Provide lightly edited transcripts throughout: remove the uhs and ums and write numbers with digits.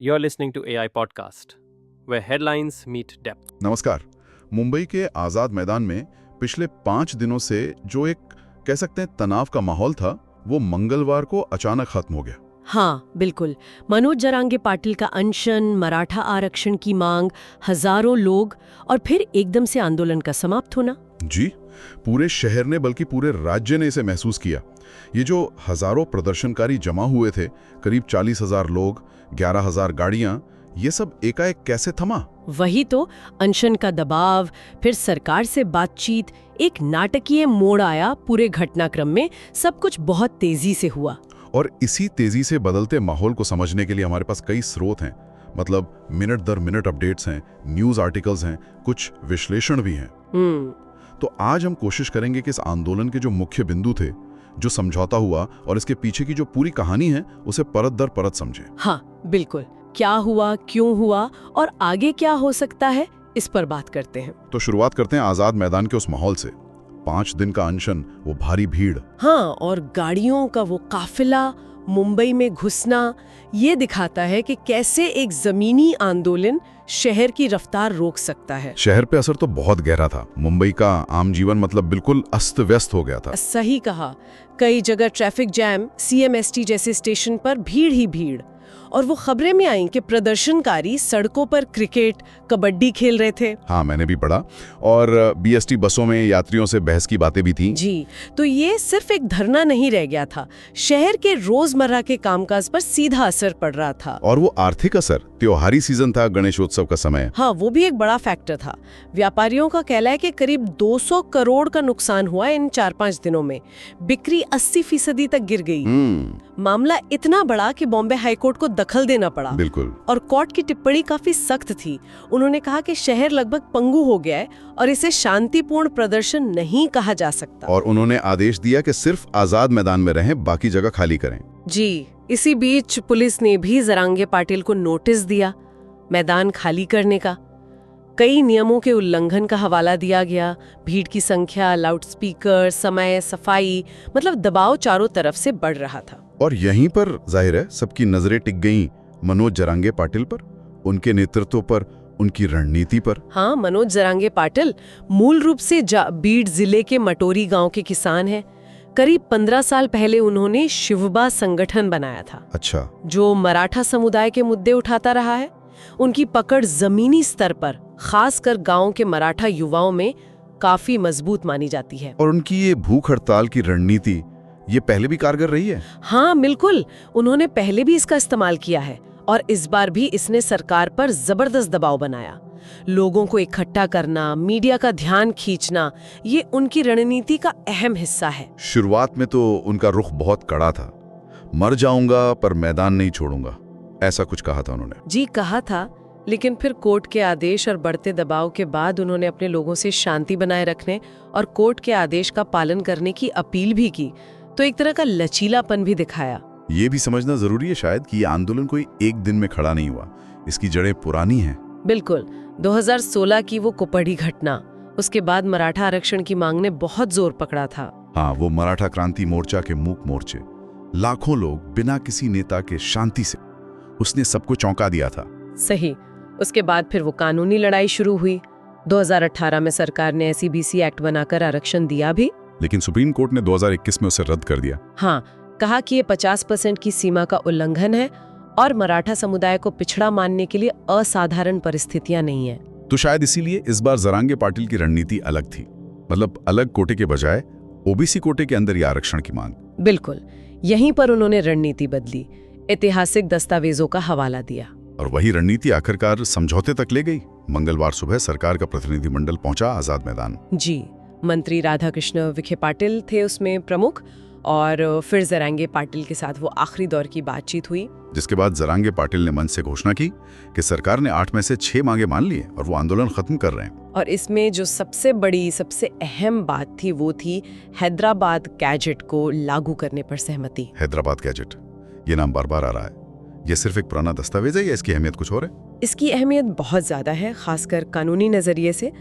You're listening to AI Podcast, where headlines meet depth. नमस्कार। मुंबई के आज़ाद मैदान में पिछले 5 दिनों से जो एक कह सकते हैं तनाव का माहौल था, वो मंगलवार को अचानक खत्म हो गया। हाँ, बिल्कुल। मनोज जरांगे पाटिल का अनशन, मराठा आरक्षण की मांग, हजारों लोग और फिर एकदम से आंदोलन का समाप्त होना। जी, पूरे शहर ने बल्कि पूरे राज्य ने इसे महसूस किया। ये जो हजारों प्रदर्शनकारी जमा हुए थे, करीब 40,000 लोग, 11,000 गाड़ियां, ये सब एकाएक कैसे थमा? वही तो, अनशन का दबाव, फिर सरकार से बातचीत, एक नाटकीय मोड़ आया पूरे घटनाक्रम में। सब कुछ बहुत तेजी से हुआ। और इसी तेजी से बदलते माहौल को समझने के लिए हमारे पास कई स्रोत हैं। मतलब मिनट दर मिनट अपडेट्स हैं, न्यूज आर्टिकल्स हैं, कुछ विश्लेषण भी हैं। तो आज हम कोशिश करेंगे कि इस आंदोलन के जो मुख्य बिंदु थे, जो समझौता हुआ और इसके पीछे की जो पूरी कहानी है, उसे परत दर परत समझें। हाँ, बिल्कुल। क्या हुआ, क्यों हुआ और आगे क्या हो सकता है, इस पर बात करते हैं। तो शुरुआत करते हैं आजाद मैदान के उस माहौल से। 5 दिन का अनशन, वो भारी भीड़। हाँ, और गाड़ियों का वो काफिला मुंबई में घुसना, ये दिखाता है कि कैसे एक जमीनी आंदोलन शहर की रफ्तार रोक सकता है। शहर पे असर तो बहुत गहरा था। मुंबई का आम जीवन मतलब बिल्कुल अस्त व्यस्त हो गया था। सही कहा। कई जगह ट्रैफिक जैम, सीएमएसटी जैसे स्टेशन पर भीड़ ही भीड़। और वो खबरें में आई कि प्रदर्शनकारी सड़कों पर क्रिकेट, कबड्डी खेल रहे थे। हाँ, मैंने भी पढ़ा। और बीएसटी बसों में यात्रियों से बहस की बातें भी थीं। जी, तो ये सिर्फ एक धरना नहीं रह गया था, शहर के रोजमर्रा के कामकाज पर सीधा असर पड़ रहा था। और वो आर्थिक असर, त्योहारी सीजन था, गणेशोत्सव का समय। हाँ, वो भी एक बड़ा फैक्टर था। व्यापारियों का कहना है कि करीब 200 करोड़ का नुकसान हुआ इन 4-5 दिनों में। बिक्री 80% तक गिर गई। मामला इतना बड़ा कि बॉम्बे हाईकोर्ट को दखल देना पड़ा। बिल्कुल। और कोर्ट की टिप्पणी काफी सख्त थी। उन्होंने कहा कि शहर लगभग पंगु हो गया है और इसे शांतिपूर्ण प्रदर्शन नहीं कहा जा सकता। और उन्होंने आदेश दिया कि सिर्फ आजाद मैदान में रहें, बाकी जगह खाली करें। जी, इसी बीच पुलिस ने भी जरांगे पाटिल को नोटिस दिया मैदान खाली करने का। कई नियमों के उल्लंघन का हवाला दिया गया। भीड़ की संख्या, लाउडस्पीकर, समय, सफाई, मतलब दबाव चारों तरफ से बढ़ रहा था। और यहीं पर जाहिर है सबकी नजरें टिक गईं मनोज जरांगे पाटिल पर, उनके नेतृत्व पर, उनकी रणनीति पर। हाँ, मनोज जरांगे पाटिल मूल रूप से बीड जिले के मटोरी गांव के किसान हैं। करीब 15 साल पहले उन्होंने शिवबा संगठन बनाया था। अच्छा। जो मराठा समुदाय के मुद्दे उठाता रहा है। उनकी पकड़ जमीनी स्तर पर, खासकर गांव के मराठा युवाओं में काफी मजबूत मानी जाती है। और उनकी ये भूख हड़ताल की रणनीति, ये पहले भी कारगर रही है। हाँ, बिल्कुल। उन्होंने पहले भी इसका इस्तेमाल किया है और इस बार भी इसने सरकार पर जबरदस्त दबाव बनाया। लोगों को इकट्ठा करना, मीडिया का ध्यान खींचना, ये उनकी रणनीति का अहम हिस्सा है। शुरुआत में तो उनका रुख बहुत कड़ा था। मर जाऊंगा पर मैदान नहीं छोड़ूंगा, ऐसा कुछ कहा था उन्होंने। जी, कहा था। लेकिन फिर कोर्ट के आदेश और बढ़ते दबाव के बाद उन्होंने अपने लोगों से शांति बनाए रखने और कोर्ट के आदेश का पालन करने की अपील भी की। तो एक तरह का लचीलापन भी दिखाया। ये भी समझना जरूरी है शायद कि ये आंदोलन कोई एक दिन में खड़ा नहीं हुआ, इसकी जड़ें पुरानी हैं। बिल्कुल। 2016 की वो कुपड़ी घटना, उसके बाद मराठा आरक्षण की मांग ने बहुत जोर पकड़ा था। हाँ, वो मराठा क्रांति मोर्चा के मूक मोर्चे, लाखों लोग बिना किसी नेता के शांति से, उसने सबको चौंका दिया था। सही। उसके बाद फिर वो कानूनी लड़ाई शुरू हुई। 2018 में सरकार ने SEBC एक्ट बनाकर आरक्षण दिया भी, लेकिन सुप्रीम कोर्ट ने 2021 में उसे रद्द कर दिया। हाँ, कहा कि ये 50% की सीमा का उल्लंघन है और मराठा समुदाय को पिछड़ा मानने के लिए असाधारण परिस्थितियां नहीं है। तो शायद इसीलिए इस बार जरांगे पाटिल की रणनीति अलग थी। मतलब अलग कोटे के बजाय OBC कोटे के अंदर ही आरक्षण की मांग। बिल्कुल। यहीं पर उन्होंने रणनीति बदली, ऐतिहासिक दस्तावेजों का हवाला दिया। और वही रणनीति आखिरकार समझौते तक ले गई। मंगलवार सुबह सरकार का प्रतिनिधिमंडल पहुंचा आजाद मैदान। जी, मंत्री राधाकृष्ण विखे पाटिल थे उसमें प्रमुख, और फिर जरांगे पाटिल के साथ वो आखिरी दौर की बातचीत हुई। जिसके बाद जरांगे पाटिल ने मंच से घोषणा की कि सरकार ने 8 में से 6 मांगे मान लिए और वो आंदोलन खत्म कर रहे हैं। और इसमें जो सबसे बड़ी, सबसे अहम बात थी वो थी हैदराबाद गैजेट को लागू करने पर सहमति। हैदराबाद गैजेट, ये नाम बार बार आ रहा है। ये सिर्फ एक पुराना दस्तावेज है या इसकी अहमियत कुछ और है? इसकी अहमियत बहुत ज्यादा है, खासकर कानूनी नजरिए से।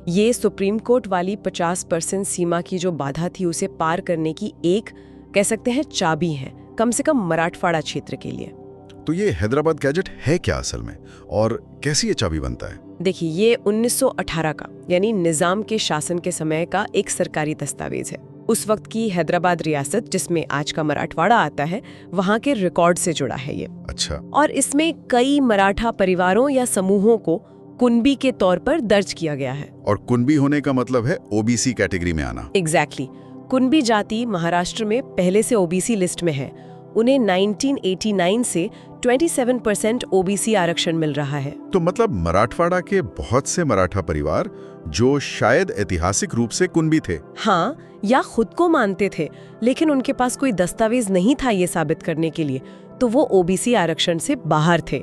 ये सुप्रीम कोर्ट वाली 50% सीमा की जो बाधा थी उसे पार करने की एक, कह सकते हैं, चाबी है, कम से कम मराठवाड़ा क्षेत्र के लिए। तो ये हैदराबाद गैजेट है क्या असल में, और कैसी ये चाबी बनता है? देखिए, ये 1918 का यानी निजाम के शासन के समय का एक सरकारी दस्तावेज है। उस वक्त की हैदराबाद रियासत, जिसमें आज का मराठवाड़ा आता है, वहाँ के रिकॉर्ड से जुड़ा है ये। अच्छा। और इसमें कई मराठा परिवारों या समूहों को कुनबी के तौर पर दर्ज किया गया है। और कुनबी होने का मतलब है ओबीसी कैटेगरी में आना। एग्जैक्टली। कुनबी जाति महाराष्ट्र में पहले से ओबीसी लिस्ट में है। उन्हें 1989 से 27% ओबीसी आरक्षण मिल रहा है। तो मतलब मराठवाड़ा के बहुत से मराठा परिवार जो शायद ऐतिहासिक रूप से कुनबी थे, हाँ, या खुद को मानते थे, लेकिन उनके पास कोई दस्तावेज नहीं था ये साबित करने के लिए, तो वो ओबीसी आरक्षण से बाहर थे।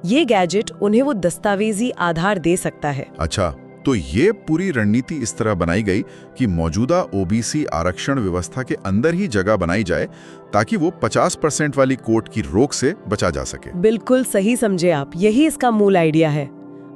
ये गैजेट उन्हें वो दस्तावेजी आधार दे सकता है। अच्छा, तो ये पूरी रणनीति इस तरह बनाई गई कि मौजूदा ओबीसी आरक्षण व्यवस्था के अंदर ही जगह बनाई जाए ताकि वो 50% वाली कोर्ट की रोक से बचा जा सके। बिल्कुल सही समझे आप, यही इसका मूल आइडिया है।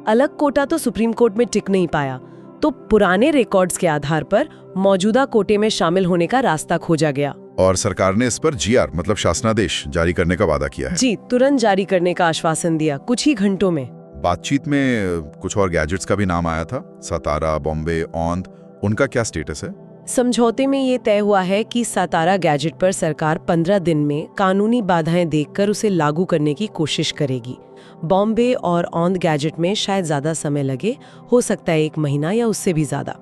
अलग कोटा तो सुप्रीम कोर्ट में टिक नहीं पाया, तो पुराने रिकॉर्ड्स के आधार पर मौजूदा कोटे में शामिल होने का रास्ता खोजा गया। और सरकार ने इस पर जीआर मतलब शासनादेश जारी करने का वादा किया है। जी, तुरंत जारी करने का आश्वासन दिया, कुछ ही घंटों में। बातचीत में कुछ और गैजेट्स का भी नाम आया था, सतारा, बॉम्बे, औंध, उनका क्या स्टेटस है? समझौते में ये तय हुआ है कि सतारा गैजेट पर सरकार 15 दिन में कानूनी बाधाएं देखकर उसे लागू करने की कोशिश करेगी। बॉम्बे और औंध गैजेट में शायद ज्यादा समय लगे, हो सकता है 1 महीना या उससे भी ज्यादा।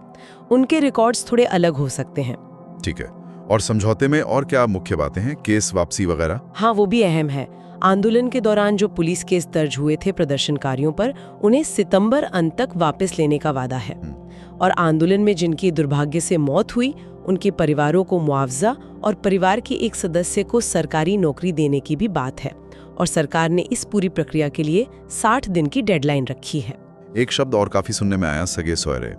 उनके रिकॉर्ड्स थोड़े अलग हो सकते हैं। ठीक है। और समझौते में और क्या मुख्य बातें हैं, केस वापसी वगैरह? हाँ, वो भी अहम है। आंदोलन के दौरान जो पुलिस केस दर्ज हुए थे प्रदर्शनकारियों पर, उन्हें सितंबर अंत तक वापस लेने का वादा है। और आंदोलन में जिनकी दुर्भाग्य से मौत हुई, उनके परिवारों को मुआवजा और परिवार के एक सदस्य को सरकारी नौकरी देने की भी बात है। और सरकार ने इस पूरी प्रक्रिया के लिए 60 दिन की डेडलाइन रखी है। एक शब्द और काफी सुनने में आया, सगे सौरे।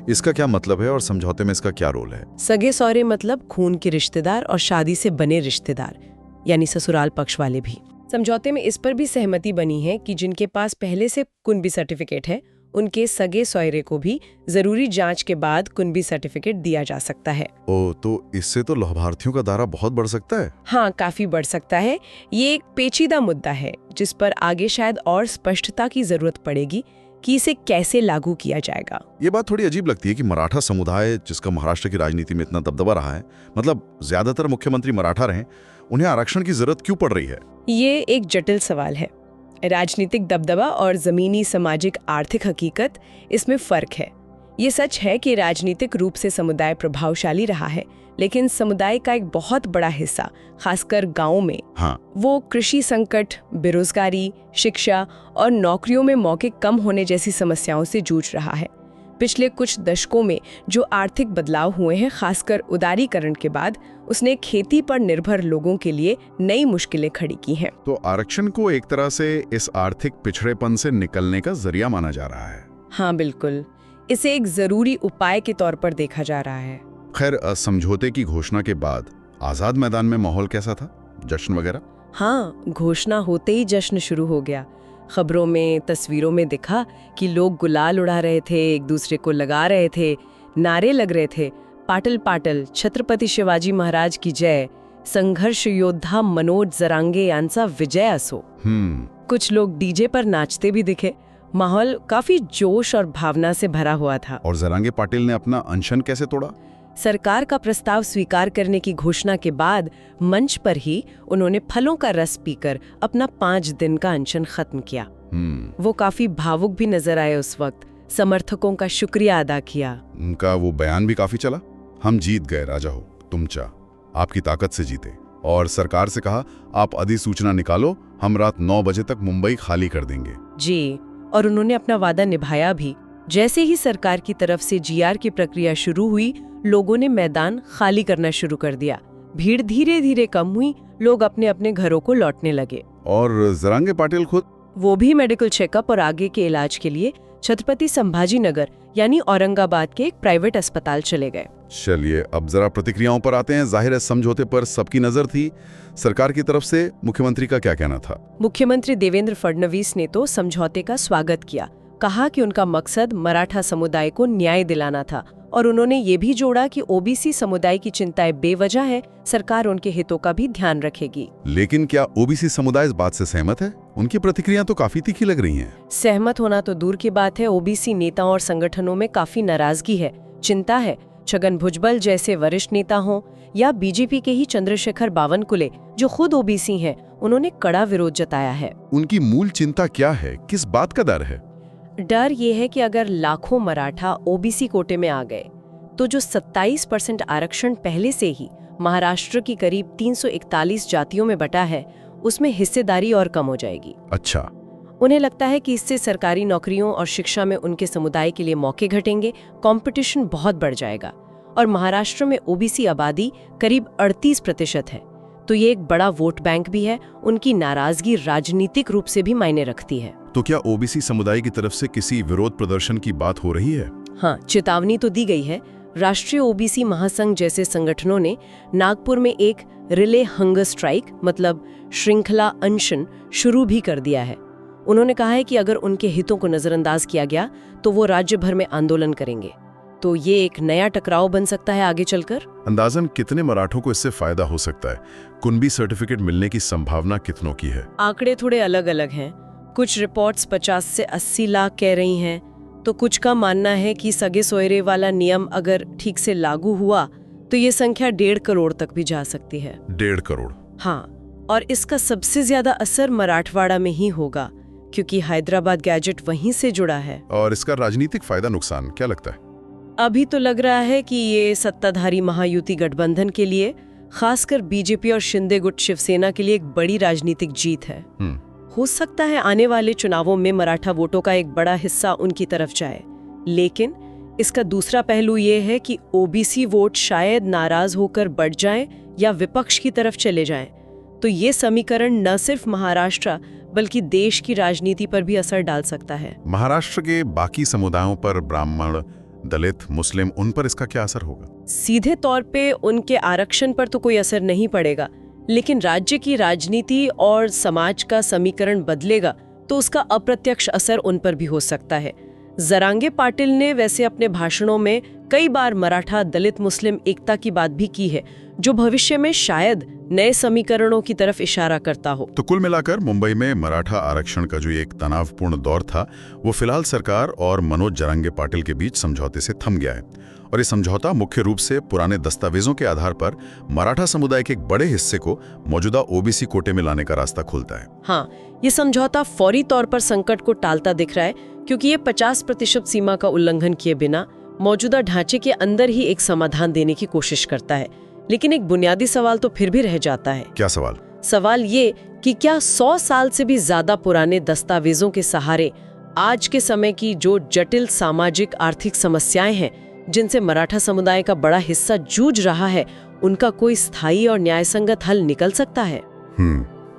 इसका क्या मतलब है और समझौते में इसका क्या रोल है? सगे सौरे मतलब खून के रिश्तेदार और शादी से बने रिश्तेदार, यानी ससुराल पक्ष वाले भी। समझौते में इस पर भी सहमति बनी है कि जिनके पास पहले से कुनबी सर्टिफिकेट है, उनके सगे सौरे को भी जरूरी जांच के बाद कुनबी सर्टिफिकेट दिया जा सकता है। ओ, तो इससे तो लाभार्थियों का दायरा बहुत बढ़ सकता है। हाँ, काफी बढ़ सकता है। ये एक पेचीदा मुद्दा है जिस पर आगे शायद और स्पष्टता की जरूरत पड़ेगी कि इसे कैसे लागू किया जाएगा। ये बात थोड़ी अजीब लगती है कि मराठा समुदाय, जिसका महाराष्ट्र की राजनीति में इतना दबदबा रहा है, मतलब ज्यादातर मुख्यमंत्री मराठा रहे, उन्हें आरक्षण की जरूरत क्यों पड़ रही है? ये एक जटिल सवाल है। राजनीतिक दबदबा और जमीनी सामाजिक आर्थिक हकीकत, इसमें फर्क है। ये सच है कि राजनीतिक रूप से समुदाय प्रभावशाली रहा है, लेकिन समुदाय का एक बहुत बड़ा हिस्सा, खासकर गांवों में, वो कृषि संकट, बेरोजगारी, शिक्षा और नौकरियों में मौके कम होने जैसी समस्याओं से जूझ रहा है। पिछले कुछ दशकों में जो आर्थिक बदलाव हुए हैं, खासकर उदारीकरण के बाद, उसने खेती पर निर्भर लोगों के लिए नई मुश्किलें खड़ी की हैं। तो आरक्षण को एक तरह से इस आर्थिक पिछड़ेपन से निकलने का जरिया माना जा रहा है। हाँ, बिल्कुल। इसे एक जरूरी उपाय के तौर पर देखा जा रहा है। खैर, समझौते की घोषणा के बाद आजाद मैदान में माहौल कैसा था? जश्न वगैरह? हाँ, घोषणा होते ही जश्न शुरू हो गया। खबरों में, तस्वीरों में दिखा कि लोग गुलाल उड़ा रहे थे, एक दूसरे को लगा रहे थे, नारे लग रहे थे, पाटल पाटल, छत्रपति शिवाजी महाराज की जय, संघर्ष योद्धा मनोज जरांगे यांचा विजय असो। कुछ लोग डीजे पर नाचते भी दिखे। माहौल काफी जोश और भावना से भरा हुआ था। और जरांगे पाटिल ने अपना अनशन कैसे तोड़ा? सरकार का प्रस्ताव स्वीकार करने की घोषणा के बाद मंच पर ही उन्होंने फलों का रस पीकर अपना 5 दिन का अनशन खत्म किया। वो काफी भावुक भी नजर आए उस वक्त, समर्थकों का शुक्रिया अदा किया। उनका वो बयान भी काफी चला, हम जीत गए राजा हो, तुम आपकी ताकत से जीते। और सरकार से कहा, आप अधिसूचना निकालो, हम रात 9 बजे तक मुंबई खाली कर देंगे। जी, और उन्होंने अपना वादा निभाया भी। जैसे ही सरकार की तरफ से जीआर की प्रक्रिया शुरू हुई, लोगों ने मैदान खाली करना शुरू कर दिया। भीड़ धीरे धीरे कम हुई, लोग अपने अपने घरों को लौटने लगे। और जरांगे पाटिल खुद? वो भी मेडिकल चेकअप और आगे के इलाज के लिए छत्रपति संभाजी नगर यानी औरंगाबाद के एक प्राइवेट अस्पताल चले गए। चलिए, अब जरा प्रतिक्रियाओं पर आते हैं। जाहिर है समझौते पर सबकी नजर थी। सरकार की तरफ से मुख्यमंत्री का क्या कहना था? मुख्यमंत्री देवेंद्र फडणवीस ने तो समझौते का स्वागत किया, कहा कि उनका मकसद मराठा समुदाय को न्याय दिलाना था और उन्होंने ये भी जोड़ा कि ओबीसी समुदाय की चिंताएं बेवजह है, सरकार उनके हितों का भी ध्यान रखेगी। लेकिन क्या ओबीसी समुदाय इस बात से सहमत है? उनकी प्रतिक्रियाएं तो काफी तीखी लग रही हैं। सहमत होना तो दूर की बात है, ओबीसी नेताओं और संगठनों में काफी नाराजगी है, चिंता है। छगन भुजबल जैसे वरिष्ठ नेता हों या बीजेपी के ही चंद्रशेखर बावनकुले जो खुद ओबीसी हैं, उन्होंने कड़ा विरोध जताया है। उनकी मूल चिंता क्या है? किस बात का डर है? डर ये है कि अगर लाखों मराठा ओबीसी कोटे में आ गए तो जो 27% आरक्षण पहले से ही महाराष्ट्र की करीब 341 जातियों में बटा है, उसमें हिस्सेदारी और कम हो जाएगी। अच्छा। उन्हें लगता है कि इससे सरकारी नौकरियों और शिक्षा में उनके समुदाय के लिए मौके घटेंगे, कंपटीशन बहुत बढ़ जाएगा। और महाराष्ट्र में ओबीसी आबादी करीब 38% है, तो ये एक बड़ा वोट बैंक भी है। उनकी नाराजगी राजनीतिक रूप से भी मायने रखती है। तो क्या ओबीसी समुदाय की तरफ से किसी विरोध प्रदर्शन की बात हो रही है? हाँ, चेतावनी तो दी गई है। राष्ट्रीय ओबीसी महासंघ जैसे संगठनों ने नागपुर में एक रिले हंगर स्ट्राइक मतलब श्रृंखला अनशन शुरू भी कर दिया है। उन्होंने कहा है कि अगर उनके हितों को नजरअंदाज किया गया तो वो राज्य भर में आंदोलन करेंगे। तो ये एक नया टकराव बन सकता है आगे चलकर। अंदाजन कितने मराठों को इससे फायदा हो सकता है? कुणबी सर्टिफिकेट मिलने की संभावना कितनों की है? आंकड़े थोड़े अलग अलग हैं। कुछ रिपोर्ट्स 50 से 80 लाख कह रही हैं, तो कुछ का मानना है कि सगे सोयरे वाला नियम अगर ठीक से लागू हुआ तो ये संख्या 1.5 करोड़ तक भी जा सकती है। 1.5 करोड़? हाँ, और इसका सबसे ज्यादा असर मराठवाड़ा में ही होगा, क्योंकि हैदराबाद गैजेट वहीं से जुड़ा है। और इसका राजनीतिक फायदा नुकसान क्या लगता है? अभी तो लग रहा है कि ये सत्ताधारी महायुति गठबंधन के लिए, खासकर बीजेपी और शिंदे गुट शिवसेना के लिए एक बड़ी राजनीतिक जीत है। हो सकता है आने वाले चुनावों में मराठा वोटों का एक बड़ा हिस्सा उनकी तरफ जाए, लेकिन इसका दूसरा पहलू ये है कि ओबीसी वोट शायद नाराज होकर बढ़ जाएं या विपक्ष की तरफ चले जाएं। तो ये समीकरण न सिर्फ महाराष्ट्र बल्कि देश की राजनीति पर भी असर डाल सकता है। महाराष्ट्र के बाकी समुदायों पर, ब्राह्मण, दलित, मुस्लिम, उन पर इसका क्या असर होगा? सीधे तौर पे उनके आरक्षण पर तो कोई असर नहीं पड़ेगा, लेकिन राज्य की राजनीति और समाज का समीकरण बदलेगा तो उसका अप्रत्यक्ष असर उन पर भी हो सकता है। जरांगे पाटिल ने वैसे अपने भाषणों में कई बार मराठा दलित मुस्लिम एकता की बात भी की है, जो भविष्य में शायद नए समीकरणों की तरफ इशारा करता हो। तो कुल मिलाकर मुंबई में मराठा आरक्षण का जो एक तनावपूर्ण दौर था, वो फिलहाल सरकार और मनोज जरांगे पाटिल के बीच समझौते से थम गया है। और ये समझौता मुख्य रूप से पुराने दस्तावेजों के आधार पर मराठा समुदाय के एक बड़े हिस्से को मौजूदा ओबीसी कोटे में लाने का रास्ता खोलता है। हाँ, ये समझौता फौरी तौर पर संकट को टालता दिख रहा है, क्योंकि ये 50% सीमा का उल्लंघन किए बिना मौजूदा ढांचे के अंदर ही एक समाधान देने की कोशिश करता है। लेकिन एक बुनियादी सवाल तो फिर भी रह जाता है। क्या सवाल? सवाल ये कि क्या 100 साल से भी ज्यादा पुराने दस्तावेजों के सहारे आज के समय की जो जटिल सामाजिक आर्थिक समस्याएं हैं, जिनसे मराठा समुदाय का बड़ा हिस्सा जूझ रहा है, उनका कोई स्थायी और न्यायसंगत हल निकल सकता है?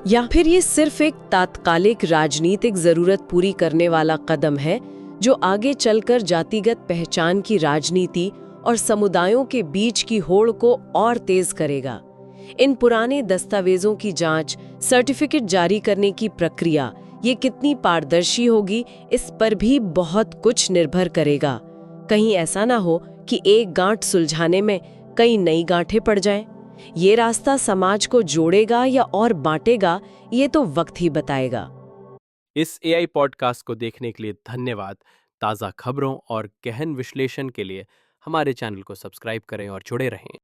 या फिर ये सिर्फ एक तात्कालिक राजनीतिक जरूरत पूरी करने वाला कदम है, जो आगे चलकर जातिगत पहचान की राजनीति और समुदायों के बीच की होड़ को और तेज करेगा? इन पुराने दस्तावेजों की जांच, सर्टिफिकेट जारी करने की प्रक्रिया, ये कितनी पारदर्शी होगी, इस पर भी बहुत कुछ निर्भर करेगा। कहीं ऐसा ना हो कि एक गांठ सुलझाने में कई नई गांठें पड़ जाएं। ये रास्ता समाज को जोड़ेगा या और बांटेगा, ये तो वक्त ही बताएगा। इस AI पॉडकास्ट को देखने के लिए धन्यवाद। ताज़ा खबरों और गहन विश्लेषण के लिए हमारे चैनल को सब्सक्राइब करें और जुड़े रहें।